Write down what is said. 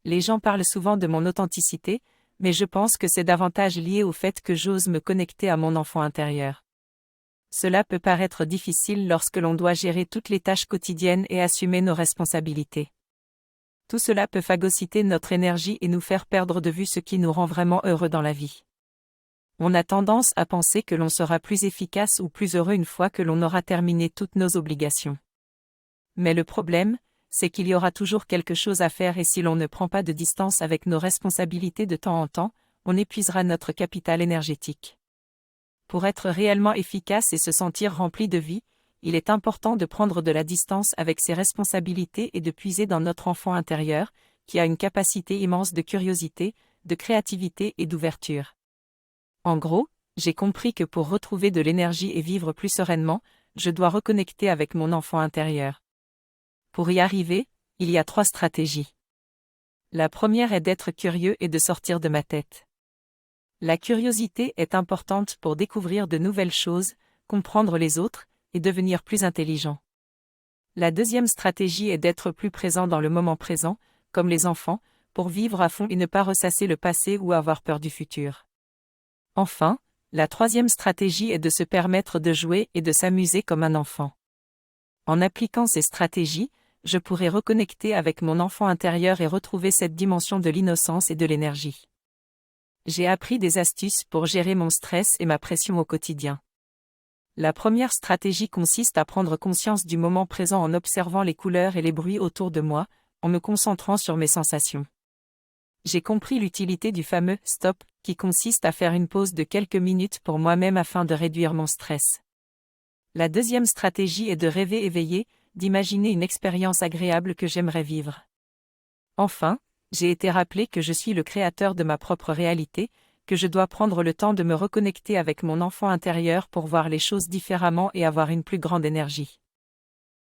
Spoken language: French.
Les gens parlent souvent de mon authenticité, mais je pense que c'est davantage lié au fait que j'ose me connecter à mon enfant intérieur. Cela peut paraître difficile lorsque l'on doit gérer toutes les tâches quotidiennes et assumer nos responsabilités. Tout cela peut phagocyter notre énergie et nous faire perdre de vue ce qui nous rend vraiment heureux dans la vie. On a tendance à penser que l'on sera plus efficace ou plus heureux une fois que l'on aura terminé toutes nos obligations. Mais le problème, c'est qu'il y aura toujours quelque chose à faire et si l'on ne prend pas de distance avec nos responsabilités de temps en temps, on épuisera notre capital énergétique. Pour être réellement efficace et se sentir rempli de vie, il est important de prendre de la distance avec ses responsabilités et de puiser dans notre enfant intérieur, qui a une capacité immense de curiosité, de créativité et d'ouverture. En gros, j'ai compris que pour retrouver de l'énergie et vivre plus sereinement, je dois reconnecter avec mon enfant intérieur. Pour y arriver, il y a 3 stratégies. La première est d'être curieux et de sortir de ma tête. La curiosité est importante pour découvrir de nouvelles choses, comprendre les autres, et devenir plus intelligent. La deuxième stratégie est d'être plus présent dans le moment présent, comme les enfants, pour vivre à fond et ne pas ressasser le passé ou avoir peur du futur. Enfin, la troisième stratégie est de se permettre de jouer et de s'amuser comme un enfant. En appliquant ces stratégies, je pourrai reconnecter avec mon enfant intérieur et retrouver cette dimension de l'innocence et de l'énergie. J'ai appris des astuces pour gérer mon stress et ma pression au quotidien. La première stratégie consiste à prendre conscience du moment présent en observant les couleurs et les bruits autour de moi, en me concentrant sur mes sensations. J'ai compris l'utilité du fameux « stop » qui consiste à faire une pause de quelques minutes pour moi-même afin de réduire mon stress. La deuxième stratégie est de rêver éveillé, d'imaginer une expérience agréable que j'aimerais vivre. Enfin, j'ai été rappelé que je suis le créateur de ma propre réalité, que je dois prendre le temps de me reconnecter avec mon enfant intérieur pour voir les choses différemment et avoir une plus grande énergie.